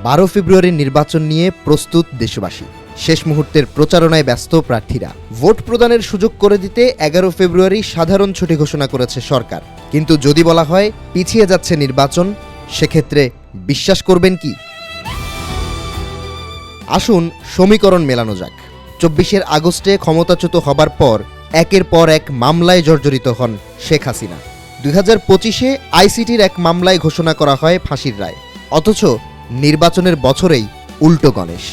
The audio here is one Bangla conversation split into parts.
12 ফেব্রুয়ারির নির্বাচন নিয়ে প্রস্তুত দেশবাসী। শেষ মুহূর্তের প্রচারণায় ব্যস্ত প্রার্থীরা। ভোট প্রদানের সুযোগ করে দিতে 11 ফেব্রুয়ারি সাধারণ ছুটি ঘোষণা করেছে সরকার। কিন্তু যদি বলা হয় পিছিয়ে যাচ্ছে নির্বাচন, সেক্ষেত্রে বিশ্বাস করবেন কি? আসুন সমীকরণ মেলানো যাক। 24 আগস্টে ক্ষমতাচ্যুত হবার পর একের পর এক মামলায় জর্জরিত হন শেখ হাসিনা। 2025-এ আইসিটির এক মামলায় ঘোষণা করা হয় ফাঁসির রায়। অথচ নির্বাচনের বছরেই উল্টো গণেশ।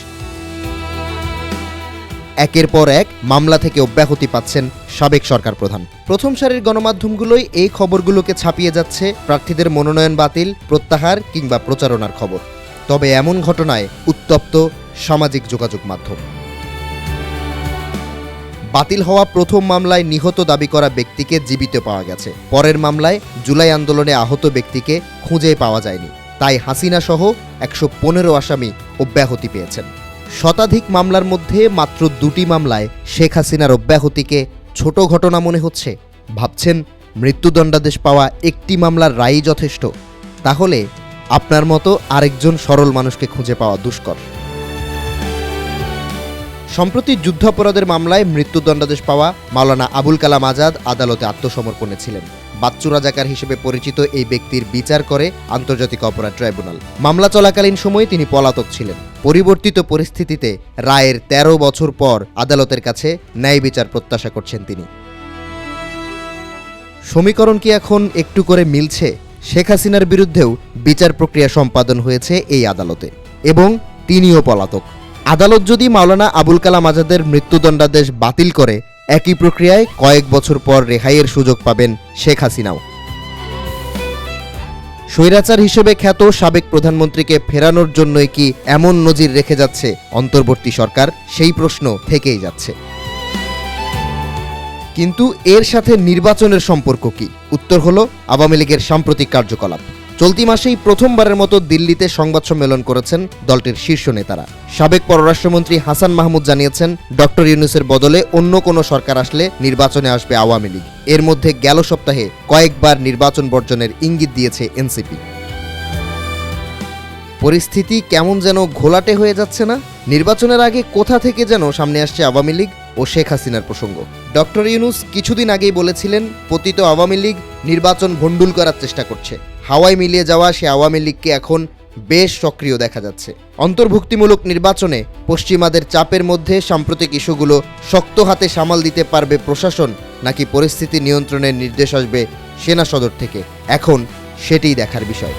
একের পর এক মামলা থেকে অব্যাহতি পাচ্ছেন সাবেক সরকার প্রধান। প্রথম সারির গণমাধ্যমগুলোই এই খবরগুলোকে ছাপিয়ে যাচ্ছে প্রার্থীদের মনোনয়ন বাতিল, প্রত্যাহার কিংবা প্রচারণার খবর। তবে এমন ঘটনায় উত্তপ্ত সামাজিক যোগাযোগ মাধ্যম। বাতিল হওয়া প্রথম মামলায় নিহত দাবি করা ব্যক্তিকে জীবিত পাওয়া গেছে। পরের মামলায় জুলাই আন্দোলনে আহত ব্যক্তিকে খুঁজে পাওয়া যায়নি। তাই হাসিনা সহ 115 আসামি অব্যাহতি পেয়েছেন। শতাধিক মামলার মধ্যে মাত্র 2টি মামলায় শেখ হাসিনার অব্যাহতিকে ছোট ঘটনা মনে হচ্ছে। ভাবছেন মৃত্যুদণ্ডাদেশ পাওয়া একটি মামলার রায়ই যথেষ্ট? তাহলে আপনার মতো আরেকজন সরল মানুষকে খুঁজে পাওয়া দুষ্কর। সম্প্রতি যুদ্ধাপরাধের মামলায় মৃত্যুদণ্ডাদেশ পাওয়া মাওলানা আবুল কালাম আজাদ আদালতে আত্মসমর্পণে ছিলেন। বাচ্চু রাজাকার হিসেবে পরিচিত এই ব্যক্তির বিচার করে আন্তর্জাতিক অপরাধ ট্রাইব্যুনাল। মামলা চলাকালীন সময়ে তিনি পলাতক ছিলেন। পরিবর্তিত পরিস্থিতিতে রায়ের 13 বছর পর আদালতের কাছে ন্যায় বিচার প্রত্যাশা করছেন তিনি। সমীকরণ কি এখন একটু করে মিলছে? শেখ হাসিনার বিরুদ্ধেও বিচার প্রক্রিয়া সম্পাদন হয়েছে এই আদালতে, এবং তিনিও পলাতক। আদালত যদি মাওলানা আবুল কালাম আজাদের মৃত্যুদণ্ডাদেশ বাতিল করে, একই প্রক্রিয়ায় কয়েক বছর পর রেহাইয়ের সুযোগ পাবেন শেখ হাসিনাও। স্বৈরাচার হিসেবে খ্যাত সাবেক প্রধানমন্ত্রীকে ফেরানোর জন্যই কি এমন নজির রেখে যাচ্ছে অন্তর্বর্তী সরকার? সেই প্রশ্ন থেকেই যাচ্ছে। কিন্তু এর সাথে নির্বাচনের সম্পর্ক কি? উত্তর হলো আওয়ামী লীগের সাম্প্রতিক কার্যকলাপ। চলতি মাসেই প্রথমবারের মতো দিল্লিতে সংবাদ সম্মেলন করেছেন দলটির শীর্ষ নেতারা। সাবেক পররাষ্ট্রমন্ত্রী হাসান মাহমুদ জানিয়েছেন, ডক্টর ইউনূসের বদলে অন্য কোনো সরকার আসলে নির্বাচনে আসবে আওয়ামী লীগ। এর মধ্যে গেল সপ্তাহে কয়েকবার নির্বাচন বর্জনের ইঙ্গিত দিয়েছে এনসিপি। পরিস্থিতি কেমন যেন ঘোলাটে হয়ে যাচ্ছে না? নির্বাচনের আগে কোথা থেকে যেন সামনে আসছে আওয়ামী লীগ ও শেখ হাসিনার প্রসঙ্গ। ডক্টর ইউনূস কিছুদিন আগেই বলেছিলেন, পতিত আওয়ামী লীগ নির্বাচন ভণ্ডুল করার চেষ্টা করছে। হাওয়ায় মিলিয়ে যাওয়া সে আওয়ামী লীগকে এখন বেশ সক্রিয় দেখা যাচ্ছে। অন্তর্ভুক্তিমূলক নির্বাচনে পশ্চিমাদের চাপের মধ্যে সাম্প্রতিক ইস্যুগুলো শক্ত হাতে সামাল দিতে পারবে প্রশাসন, নাকি পরিস্থিতি নিয়ন্ত্রণের নির্দেশ আসবে সেনা সদর থেকে? এখন সেটিই দেখার বিষয়।